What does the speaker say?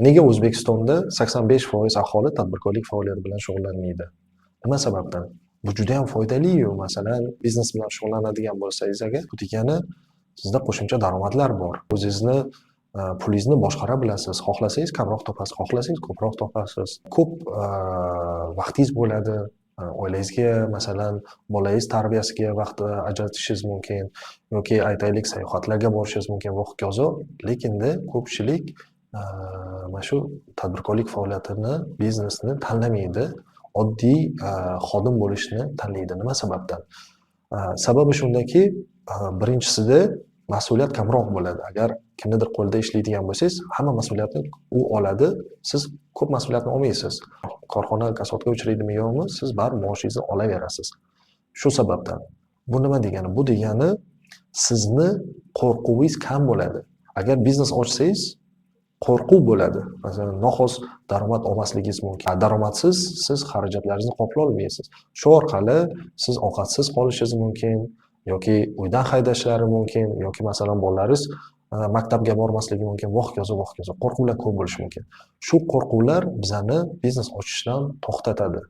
Nega O'zbekistonda 85% aholi tadbirkorlik faoliyati bilan shug'ullanmaydi? Nima sababdan? Bu juda ham foydali-yu, masalan, biznes bilan shug'ullanadigan bo'lsangiz agar, bu degani sizda qo'shimcha daromadlar bor. O'zingizni pulingizni boshqara bilasiz. Xohlasangiz kamroq topasiz, xohlasangiz ko'proq topasiz. Ko'p vaqtingiz bo'ladi. Oilangizga, masalan, bolangiz tarbiyasiga vaqt ajratishingiz mumkin yoki aytaylik sayohatlarga borishingiz mumkin va hokazo. Lekinda ko'pchilik mana shu tadbirkorlik faoliyatini, biznesni tanlamaydi. Oddiy xodim bo'lishni tanlaydi. Nima sababdan? Sababi shundaki, birinchisida mas'uliyat kamroq bo'ladi. Agar kimnidir qo'lida ishlaydigan bo'lsangiz, hamma mas'uliyatni u oladi, siz ko'p mas'uliyatni olmaysiz. Korxona kasodga uchraydimi yo'qmi, siz baribir maoshingizni olaverasiz. Shu sababdan. Bu nima degani? Bu degani sizni qo'rquvingiz kam bo'ladi. Agar biznes ochsangiz, qo'rquv bo'ladi. Masalan, noxos daromad olmasligingiz mumkin. Daromadsiz siz xarajatlaringizni qoplay olmaysiz. Shu orqali siz ovqatsiz qolishingiz mumkin yoki uydan haydashlari mumkin yoki masalan bolalaringiz maktabga bormasligi mumkin. Va hokazo. Qo'rquvlar ko'p bo'lishi mumkin. Shu qo'rquvlar bizani biznes ochishdan to'xtatadi.